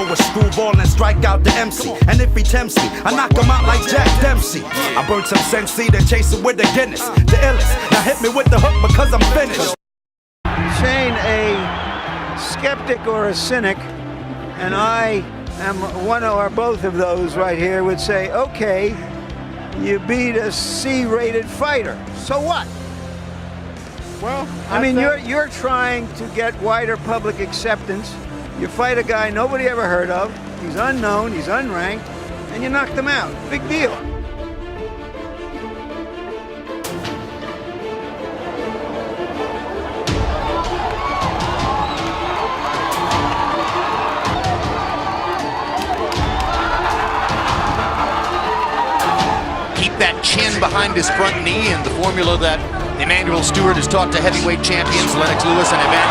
throw a screwball and strike out the MC. And if he tempts me, I knock him out like Jack Dempsey. I burn some Sensi, then chase it with the Guinness. The illest, now hit me with the hook because I'm finished. Shane, a skeptic or a cynic, and I am one or both of those right here, would say, okay, you beat a C-rated fighter, so what? Well, I mean, you're trying to get wider public acceptance. You fight a guy nobody ever heard of, he's unknown, he's unranked, and you knocked him out. Big deal. Keep that chin behind his front knee, and the formula that Emmanuel Stewart has taught to heavyweight champions Lennox Lewis and Evan.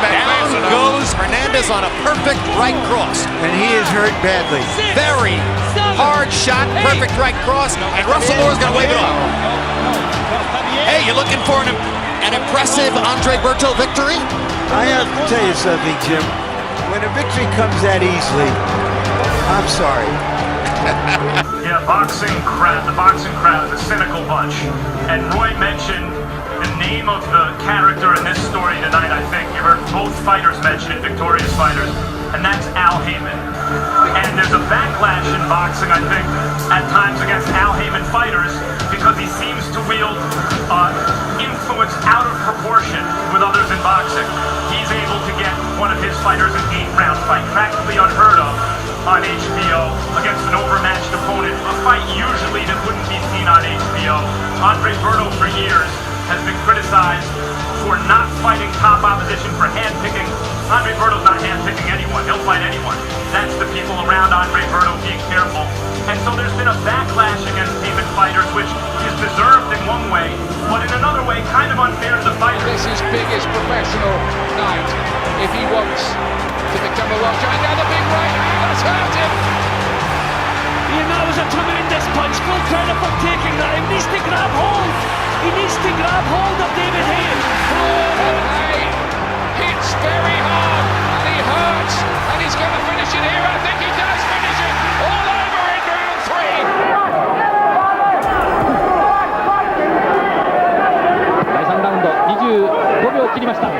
Down goes Hernandez on a perfect right cross. And he is hurt badly. Very hard shot, perfect right cross, and Russell Moore's going to wave it off. Hey, you looking for an impressive Andre Berto victory? I have to tell you something, Jim. When a victory comes that easily, I'm sorry. Yeah, the boxing crowd is a cynical bunch. And Roy mentioned the name of the character in this story tonight. I think you heard both fighters mention it, victorious fighters, and that's Al Haymon. And there's a backlash in boxing, I think, at times against Al Haymon fighters because he seems to wield influence out of proportion with others in boxing. He's able to get one of his fighters an 8-round fight, practically unheard of on HBO against an overmatched opponent, a fight usually that wouldn't be seen on HBO. Andre Berto for years has been criticized for not fighting top opposition, for handpicking. Andre Berto's not handpicking anyone, he'll fight anyone. That's the people around Andre Berto being careful. And so there's been a backlash against Haymon fighters, which is deserved in one way, but in another way kind of unfair to the fighters. This is his biggest professional night if he wants to become a world champion. Now the big right hand has hurt him. Ian, that was a tremendous punch. Full credit for taking that. He needs to grab hold. He needs to grab hold of David Haye. And Haye hits very hard, and he hurts, and he's going to finish it here. I think he does finish it all over in round 3. 第3ラウンド25秒切りました。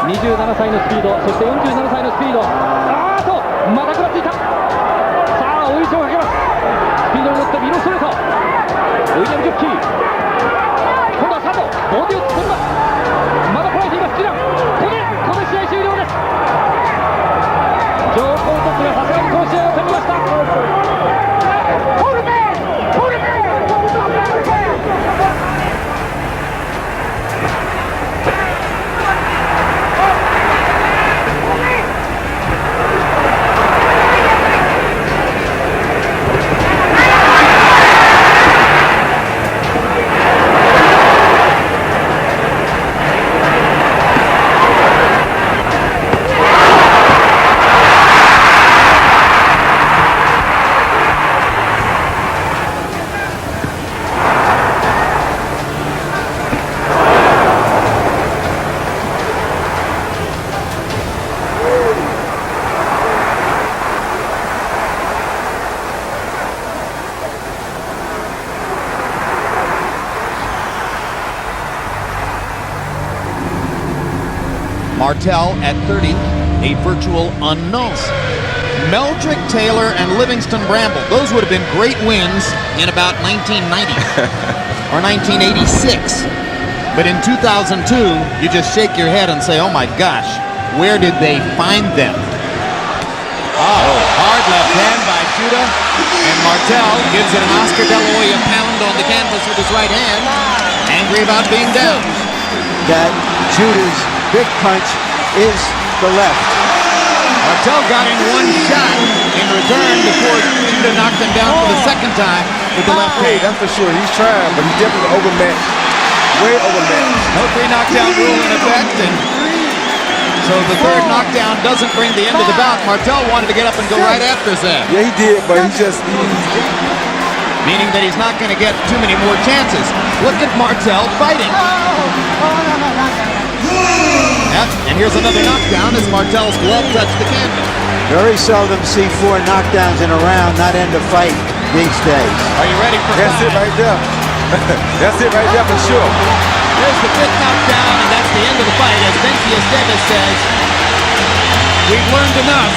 27歳のスピード、そして47歳のスピード。また食らっていた。さあ追い上をかけます。スピードに乗ってミロストレート。ウィリアム・ジョッキー、今度は佐藤ボディを突っ込みます。まだ捉えています。ここで試合終了です。ジョー・コートスがさすがにこの試合を取りました。Martel at 30, a virtual unknown. Meldrick Taylor and Livingston Bramble, those would have been great wins in about 1990 or 1986. But in 2002, you just shake your head and say, oh my gosh, where did they find them? Oh, hard left hand by Judah, and Martel gives it an Oscar De La Hoya pound on the canvas with his right hand, angry about being down. That Judah's big punch is the left. Martel got in one shot in return before Judah knocked him down for the second time with the left hand. That's for sure. He's trying, but he's definitely overmatched. Way overmatched. No 3-knockdown rule in effect, and so the third knockdown doesn't bring the end of the bout. Martel wanted to get up and go right after Zeb. Yeah, he did, but he just... Meaning that he's not going to get too many more chances. Look at Martel fighting. Yep, and here's another knockdown as Martel's glove touched the canvas. Very seldom see 4 knockdowns in a round, not end a fight these days. Are you ready for That's it right there. That's it right there for sure. There's the 5th knockdown, and that's the end of the fight. As Vinci Esteves says, we've learned enough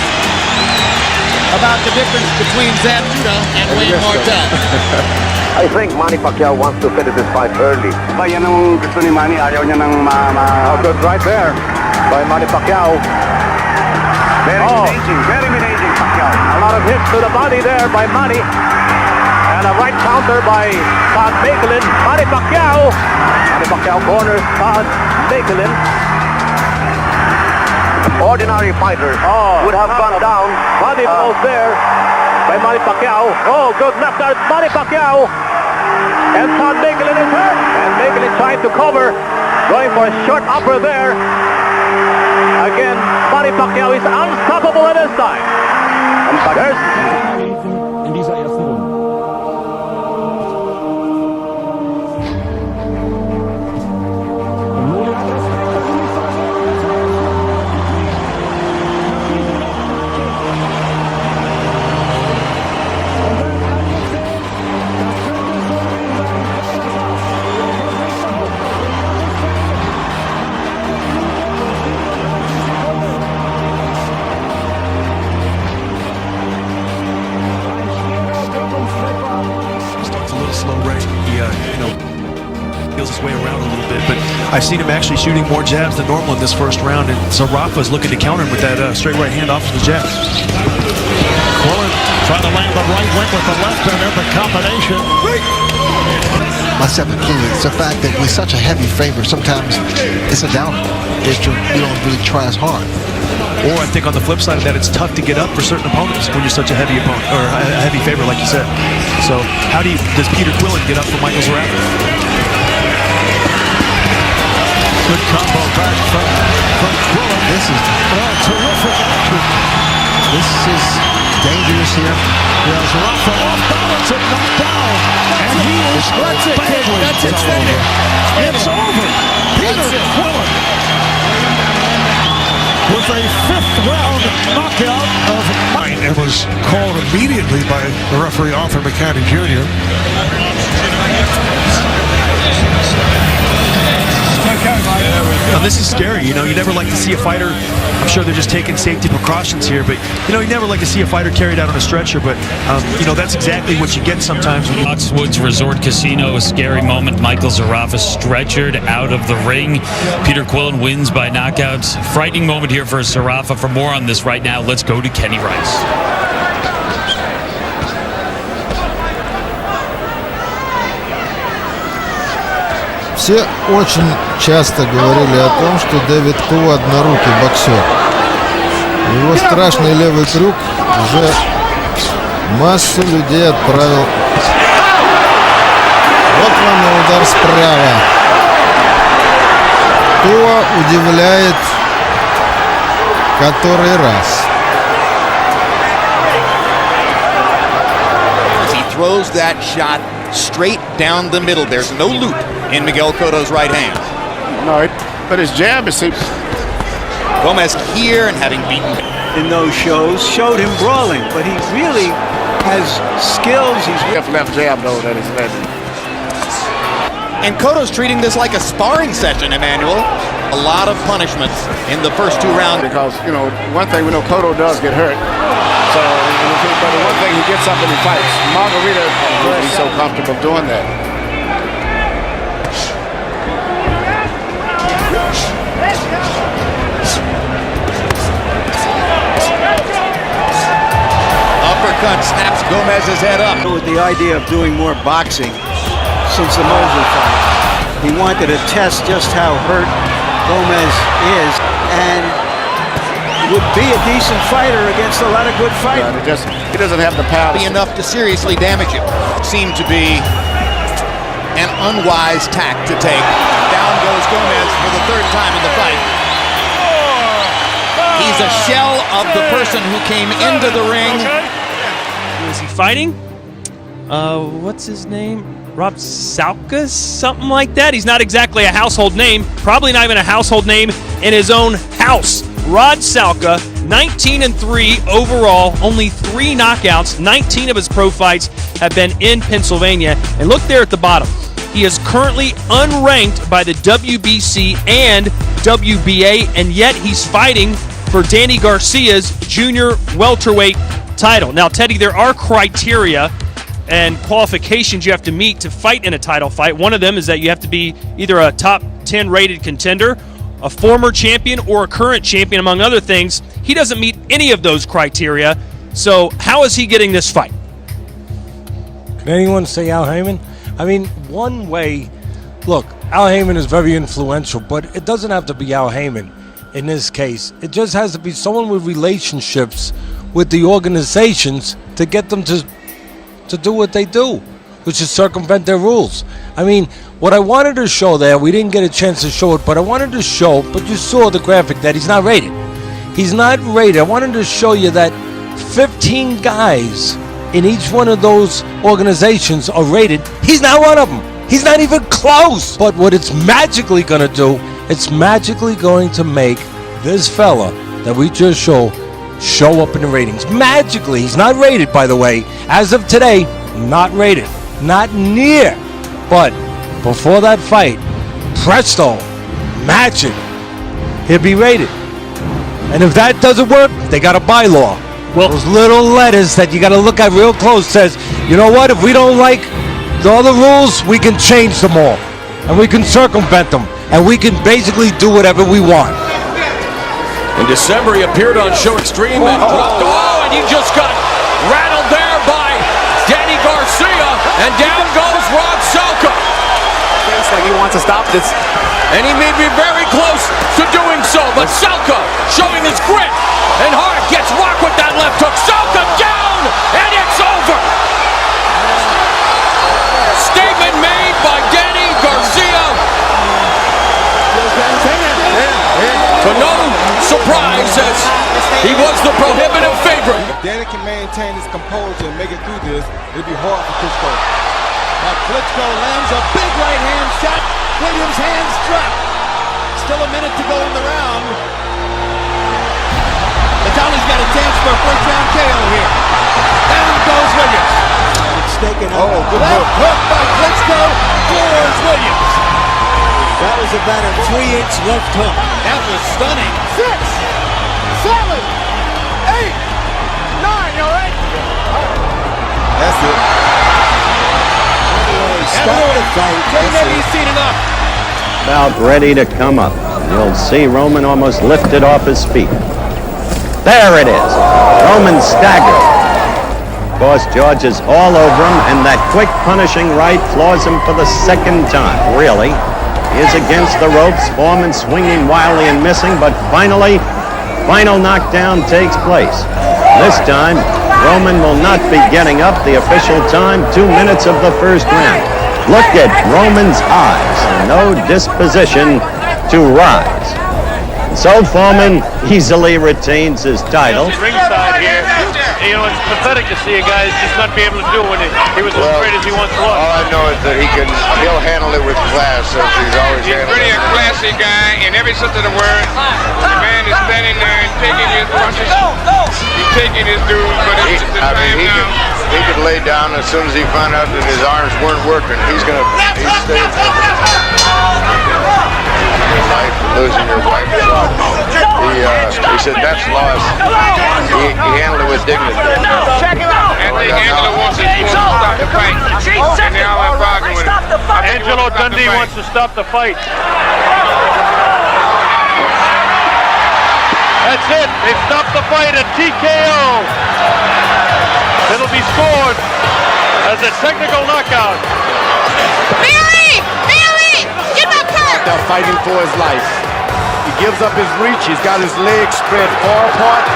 about the difference between Zab Judah and Wayne Martel. I think Manny Pacquiao wants to finish this fight early. Yan ang gusto ni Manny, ayaw niya ng Good right there by Manny Pacquiao. very managing Pacquiao. A lot of hits to the body there by Manny. And a right counter by Todd Makelin. Manny Pacquiao corners Todd Makelin. Ordinary fighter would have gone down. Body blows there by Manny Pacquiao. Oh, good left out, Manny Pacquiao. And Todd Makelin is hurt. And Makelin trying to cover. Going for a short upper there. Again, Manny Pacquiao is unstoppable at this time. In dieser ersten Runde. Feels his way around a little bit, but I've seen him actually shooting more jabs than normal in this first round, and Zarafa's looking to counter him with that straight right hand off of the jab. Quillen trying to land the right wing with the left and then the combination. Myself included, it's the fact that we're such a heavy favorite, sometimes it's a downer. You don't really try as hard. Or I think on the flip side of that, it's tough to get up for certain opponents when you're such a heavy opponent, or a heavy favorite, like you said. So does Peter Quillen get up for Michael Zarafa? Good combo back from Quillen. This is terrific action. This is dangerous here. Yeah, Zarafa off balance and knocked down. And he is badly. That's extended. It's over. Peter Quillen with a 5th round knockout of mine. It was called immediately by the referee Arthur McCanny Jr. Now this is scary, you never like to see a fighter, I'm sure they're just taking safety precautions here, but you never like to see a fighter carried out on a stretcher, but that's exactly what you get sometimes when you... Foxwoods Resort Casino, a scary moment. Michael Zarafa stretchered out of the ring. Peter Quillen wins by knockouts. Frightening moment here for Zarafa. For more on this right now, let's go to Kenny Rice. Все очень часто говорили о том, что Дэвид Ку однорукий боксер. Его страшный левый крюк уже массу людей отправил. Вот вам и удар справа. Туа удивляет который раз. He throws that shot straight down the middle. There's no loop in Miguel Cotto's right hand. No, but his jab is... Gomez here and having beaten in those shows showed him brawling, but he really has skills. He's left jab though that is legendary. And Cotto's treating this like a sparring session, Emmanuel. A lot of punishments in the first 2 rounds. Because, one thing we know, Cotto does get hurt. So, but the one thing, he gets up and he fights. Margarita wouldn't be so comfortable doing that. Uppercut snaps Gomez's head up. with the idea of doing more boxing since the Mosley fight. He wanted to test just how hurt Gomez is and would be a decent fighter against a lot of good fighters. He doesn't have the power. Be enough to seriously damage him. Seemed to be an unwise tack to take. Down goes Gomez for the 3rd time in the fight. He's a shell of the person who came into the ring. Who is he fighting? What's his name? Rob Salka, something like that. He's not exactly a household name, probably not even a household name in his own house. Rod Salka, 19-3 overall, only 3 knockouts. 19 of his pro fights have been in Pennsylvania. And look there at the bottom. He is currently unranked by the WBC and WBA, and yet he's fighting for Danny Garcia's junior welterweight title. Now, Teddy, there are criteria and qualifications you have to meet to fight in a title fight. One of them is that you have to be either a top 10 rated contender, a former champion, or a current champion, among other things. He doesn't meet any of those criteria. So how is he getting this fight? Can anyone say Al Haymon? I mean, one way, look, Al Haymon is very influential, but it doesn't have to be Al Haymon in this case. It just has to be someone with relationships with the organizations to get them to do what they do, which is circumvent their rules. I mean, what I wanted to show there, we didn't get a chance to show it, but I wanted to show, but you saw the graphic that he's not rated. He's not rated. I wanted to show you that 15 guys in each one of those organizations are rated. He's not one of them. He's not even close. But what it's magically going to do, it's magically going to make this fella that we just show up in the ratings. Magically. He's not rated, by the way. As of today, not rated. Not near. But before that fight, presto, magic, he'll be rated. And if that doesn't work, they got a bylaw. Well, those little letters that you got to look at real close says, you know what, if we don't like all the rules, we can change them all. And we can circumvent them. And we can basically do whatever we want. In December, he appeared on Show Extreme and dropped. Oh, and he just got rattled there by Danny Garcia. And down goes Rod Salka. Feels like he wants to stop this. And he may be very close to doing so. But Salka showing his grit and heart gets rocked with that left hook. Salka down, and it's over. Statement made by Danny Garcia. To no surprise, as he was the prohibitive favorite. If Danny can maintain his composure and make it through this, it'll be hard for Klitschko. Now Klitschko lands a big right hand shot. Williams' hands drop. Still a minute to go in the round. Vitali's got a chance for a first round KO here. Down goes Williams. It's taken out. Left hook by Klitschko. Floors Williams. That was about a 3-inch left hook. That was stunning. 6, 7, 8, 9, all right? That's it. Start the fight. Gennady's seated up. About ready to come up. You'll see Roman almost lifted off his feet. There it is. Roman staggered. Of course, George is all over him, and that quick punishing right floors him for the second time. Really. He is against the ropes, Foreman swinging wildly and missing, but final knockdown takes place. This time, Roman will not be getting up. The official time, 2 minutes of the first round. Look at Roman's eyes. No disposition to rise. So Foreman easily retains his title. Ringside here, you know, it's pathetic to see a guy just not be able to do it when he was as great as he once was. All I know is that he'll handle it with class, as he's always handled it. He's pretty a classy guy in every sense of the word. The man is standing there and taking his punches. He's taking his dues, but it's the time now. He could lay down as soon as he found out that his arms weren't working. He's staying life, losing your wife. He said that's loss. He handled it with dignity. And the handler wants to stop the fight. And they all have bargained with him. Angelo Dundee wants to stop the fight. That's it. They stopped the fight at TKO. It'll be scored as a technical knockout. Barry! Get up here! They're fighting for his life. He gives up his reach. He's got his legs spread far apart.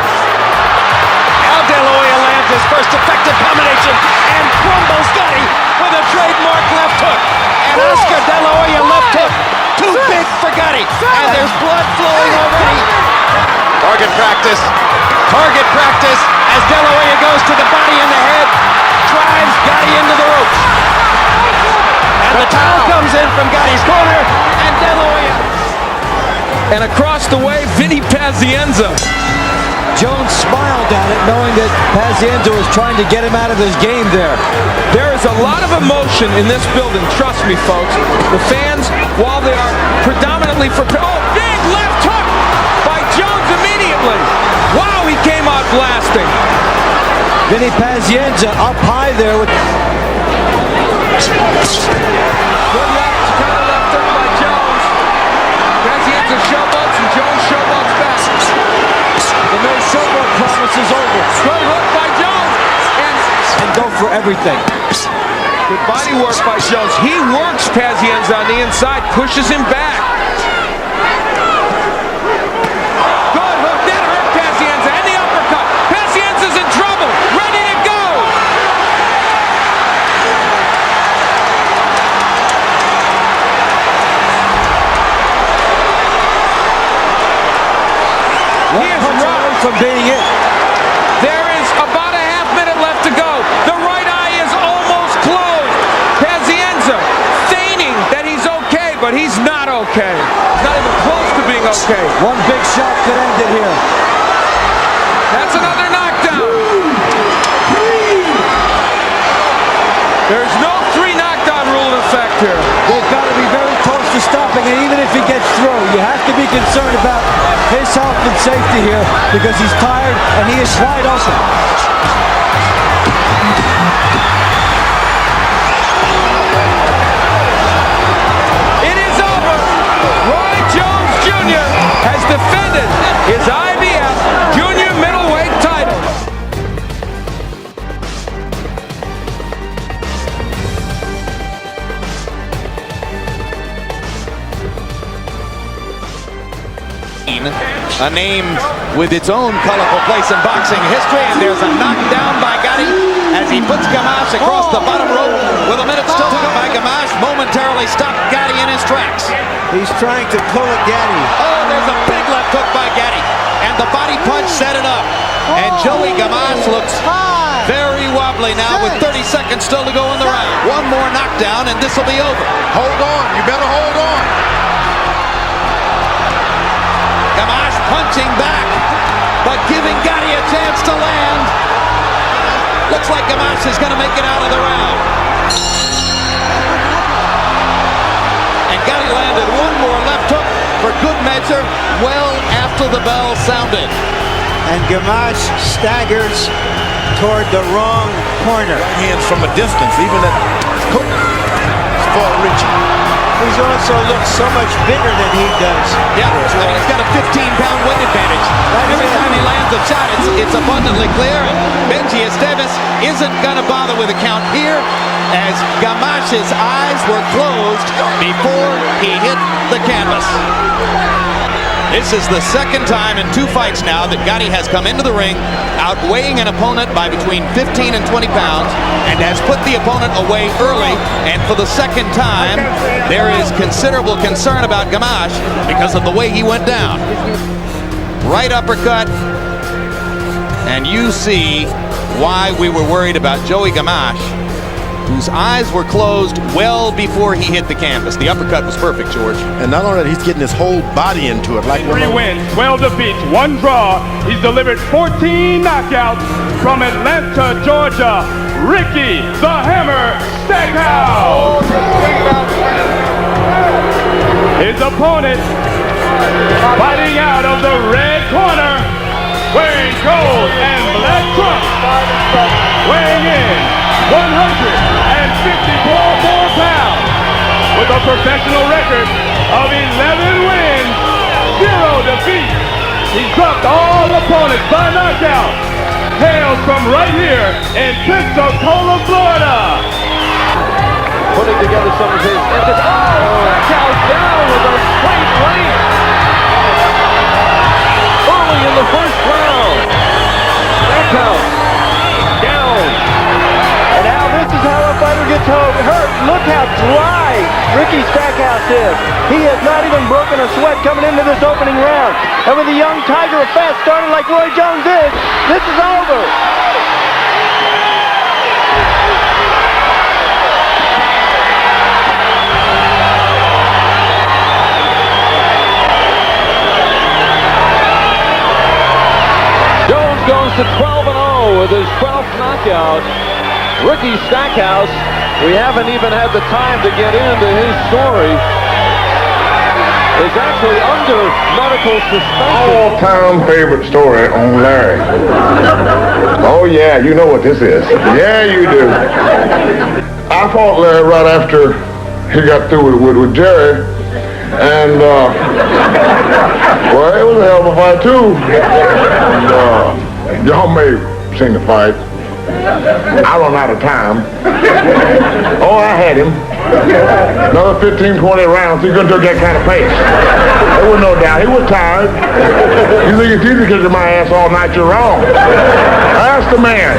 Al De La Hoya lands his first effective combination and crumbles Gennady with a trademark left hook. And Oscar De La Hoya left hook. Too big for Gennady. And there's blood flowing already. Target practice. Target practice as De La Hoya goes to the body and the head. Drives Gennady into the ropes. And across the way, Vinny Pazienza. Jones smiled at it, knowing that Pazienza was trying to get him out of his game there. There is a lot of emotion in this building, trust me, folks. The fans, while they are predominantly for... Oh, big left hook by Jones immediately. Wow, he came out blasting. Vinny Pazienza up high there with... Good left, kind of left hook by Jones. Pazienza showboats and Jones showboats back. The no showboat promise is over. Good hook by Jones. And go for everything. Good body work by Jones. He works Pazienza on the inside, pushes him back. Good hook, that hurt Pazienza, and the uppercut. Pazienza's in trouble, ready to go. He is rocked from being it. There is about a half minute left to go. The right eye is almost closed. Pazienza feigning that he's okay, but he's not okay. He's not even close to being okay. One big shot could end it here. That's another knockdown. There's no 3 knockdown rule in effect here. They've got to be very close to stopping, and even if he gets through, you have to be concerned about his health and safety here because he's tired and he is wide open. It is over. Roy Jones Jr. has defended his IBF junior middleweight title. A name with its own colorful place in boxing history, and there's a knockdown by Gennady as he puts Gamache across the bottom rope with a minute still to go. By Gamache momentarily stopped Gennady in his tracks. He's trying to pull a Gennady. Oh, there's a big left hook by Gennady, and the body punch set it up. And Joey Gamache looks very wobbly now with 30 seconds still to go in the round. One more knockdown, and this will be over. Hold on, you better hold on. Gamache punching back, but giving Gennady a chance to land. Looks like Gamache is going to make it out of the round. And Gennady landed one more left hook for good measure well after the bell sounded. And Gamache staggers toward the wrong corner. Hands from a distance, even at for Richie. He's also looks so much bigger than he does. Yeah, I mean, he's got a 15-pound weight advantage. Every time he lands a shot, it's abundantly clear. And Benji Esteves isn't going to bother with a count here as Gamache's eyes were closed before he hit the canvas. This is the second time in 2 fights now that Gennady has come into the ring outweighing an opponent by between 15 and 20 pounds and has put the opponent away early. And for the second time, there is considerable concern about Gamache because of the way he went down. Right uppercut, and you see why we were worried about Joey Gamache, whose eyes were closed well before he hit the canvas. The uppercut was perfect, George. And not only that, he's getting his whole body into it. Like 3 wins, 12 defeats, 1 draw. He's delivered 14 knockouts from Atlanta, Georgia. Ricky the Hammer Stackhouse. His opponent fighting out of the red corner, wearing gold and black trunks, weighing in 154 pounds with a professional record of 11 wins, 0 defeats. He dropped all opponents by knockout. Hails from right here in Pensacola, Florida. Putting together some of his... Stackhouse down with a straight right. Early in the first round. Stackhouse down. And now this is how a fighter gets hurt. Look how dry Ricky Stackhouse is. He has not even broken a sweat coming into this opening round. And with a young tiger of fast starting like Roy Jones is, this is over. to 12-0 with his 12th knockout. Ricky Stackhouse, we haven't even had the time to get into his story, is actually under medical suspension. All-time favorite story on Larry. Oh yeah, you know what this is. Yeah, you do. I fought Larry right after he got through with Jerry, and well, it was a hell of a fight too. And, y'all may have seen the fight. I run out of time. Oh, I had him. Another 15, 20 rounds. He couldn't take that kind of pace. There was no doubt. He was tired. You think it's easy kicking my ass all night? You're wrong. Ask the man.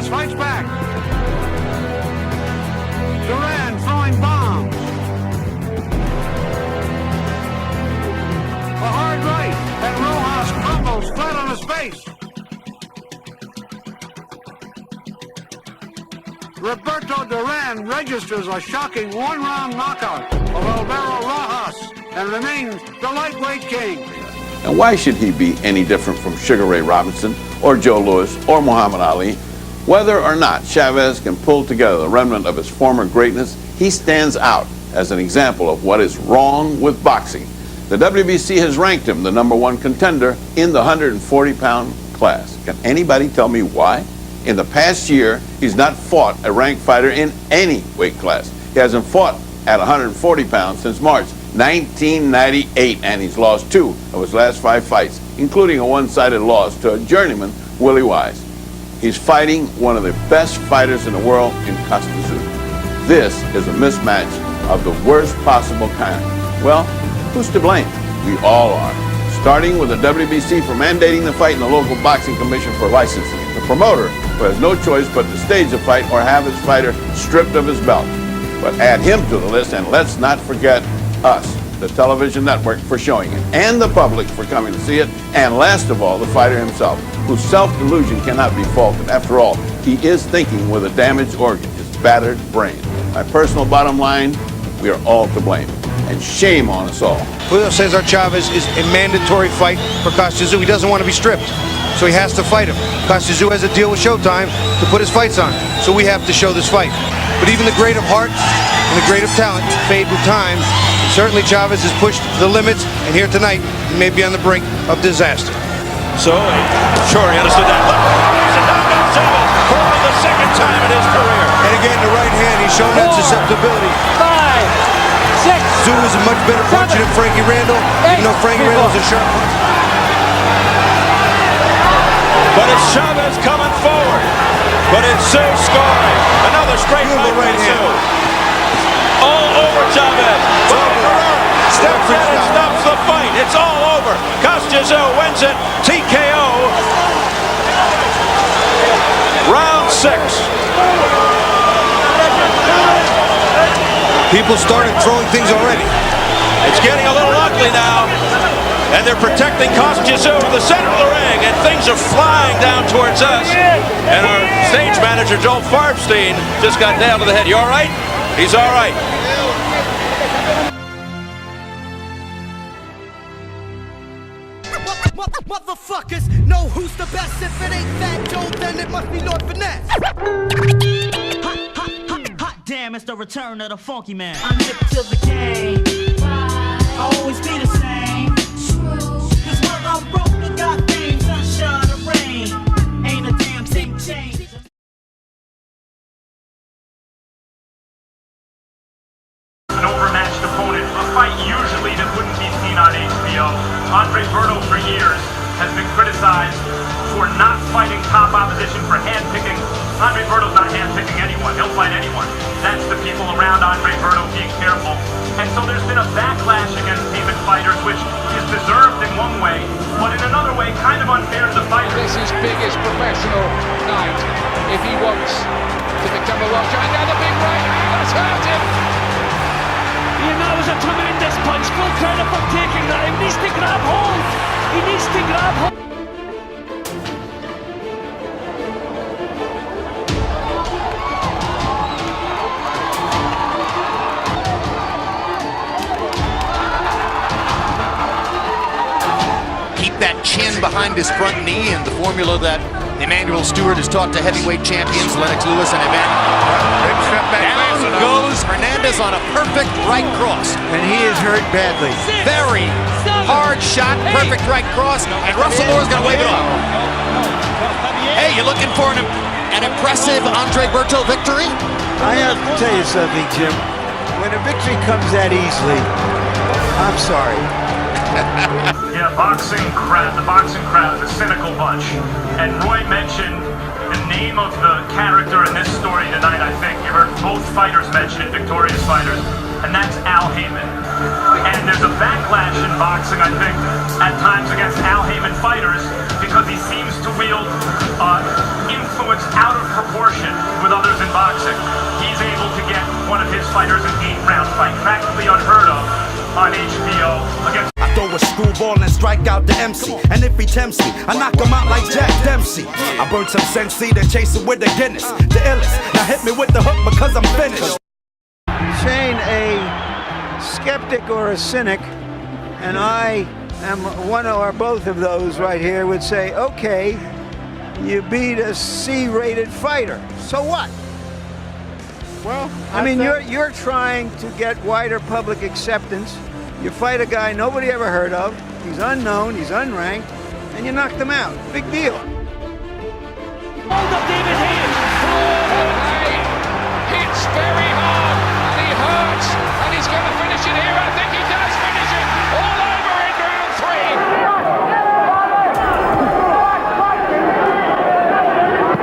Fights back. Duran throwing bombs. A hard right, and Rojas crumbles flat on his face. Roberto Duran registers a shocking one-round knockout of Alvaro Rojas and remains the lightweight king. And why should he be any different from Sugar Ray Robinson or Joe Louis or Muhammad Ali? Whether or not Chavez can pull together the remnant of his former greatness, he stands out as an example of what is wrong with boxing. The WBC has ranked him the #1 contender in the 140-pound class. Can anybody tell me why? In the past year, he's not fought a ranked fighter in any weight class. He hasn't fought at 140 pounds since March 1998, and he's lost 2 of his last 5 fights, including a one-sided loss to a journeyman, Willie Wise. He's fighting one of the best fighters in the world in Costa Tzu. This is a mismatch of the worst possible kind. Well, who's to blame? We all are. Starting with the WBC for mandating the fight and the local boxing commission for licensing it. The promoter, who has no choice but to stage the fight or have his fighter stripped of his belt. But add him to the list, and let's not forget us, the television network, for showing it, and the public for coming to see it, and last of all, the fighter himself, whose self-delusion cannot be faulted. After all, he is thinking with a damaged organ, his battered brain. My personal bottom line, we are all to blame, and shame on us all. Julio Cesar Chavez is a mandatory fight for Costa Tzu. He doesn't want to be stripped, so he has to fight him. Costa Tzu has a deal with Showtime to put his fights on, so we have to show this fight. But even the great of heart and the great of talent fade with time. Certainly Chavez has pushed the limits, and here tonight, he may be on the brink of disaster. So, sure, he understood that. He's a knockout Chavez for only the second time in his career. And again, the right hand, he's shown that susceptibility. 5, 6. Tzu is a much better puncher than Frankie Randall, even though Frankie Randall's a sharp puncher. But it's Chavez coming forward. But it's Tzu scoring. Another straight fight by Tzu. All over Chavez. Steps in and stops the fight. It's all over. Costa Tzu wins it. TKO. Round 6. People started throwing things already. It's getting a little ugly now. And they're protecting Costa Tzu in the center of the ring. And things are flying down towards us. And our stage manager, Joel Farbstein, just got nailed to the head. You all right? He's all right. Motherfuckers know who's the best. If it ain't Fat Joe, then it must be Lord Finesse. Hot damn, it's the return of the funky man. I'm hip to the game. I'll always be the same. Cause while I'm broke, I got fame, sunshine or rain. Ain't a damn thing changed. An overmatched opponent, a fight usually that wouldn't be seen on HBO. Andre Berto for years has been criticized for not fighting top opposition, for handpicking. Andre Berto's not handpicking anyone. He'll fight anyone. That's the people around Andre Berto being careful. And so there's been a backlash against Haymon fighters, which is deserved in one way, but in another way, kind of unfair to the fighters. This is his biggest professional night if he wants to become a world champion. Now the big right hand has hurt him. You know, it was a tremendous punch. Full credit for taking that. He needs to grab hold. He needs to grab hold. Keep that chin behind his front knee, and the formula that Emmanuel Stewart has taught to heavyweight champions Lennox Lewis and Evan. Down goes Hernandez on a perfect right cross. And he is hurt badly. Very hard shot, perfect right cross, and Russell Moore's going to wave it off. Hey, you looking for an impressive Andre Berto victory? I have to tell you something, Jim. When a victory comes that easily, I'm sorry. Yeah, the boxing crowd is a cynical bunch. And Roy mentioned the name of the character in this story tonight. I think you heard both fighters mention it, victorious fighters, and that's Al Haymon. And there's a backlash in boxing, I think, at times against Al Haymon fighters because he seems to wield influence out of proportion with others in boxing. He's able to get one of his fighters an 8-round fight, practically unheard of on HBO against. I throw a screwball and strike out the MC. And if he tempts me, I knock him out like Jack Dempsey. I burn some Sensi, then chase it with the Guinness. The illest. Now hit me with the hook because I'm finished. Shane, a skeptic or a cynic, and I am one or both of those right here, would say, okay, you beat a C-rated fighter. So what? Well, I mean, you're trying to get wider public acceptance. You fight a guy nobody ever heard of. He's unknown, he's unranked, and you knocked him out. Big deal. Hold up, David Hayes. Hits very hard, and he hurts, and he's going to finish it here. I think he does finish it all over in round 3.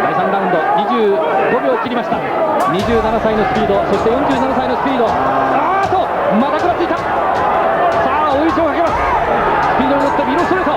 第3ラウンド25秒切りました。27歳のスピード、そして47歳のスピード。また食らっていた。さあ追い打ちをかけます。スピードに乗ってミロストレート。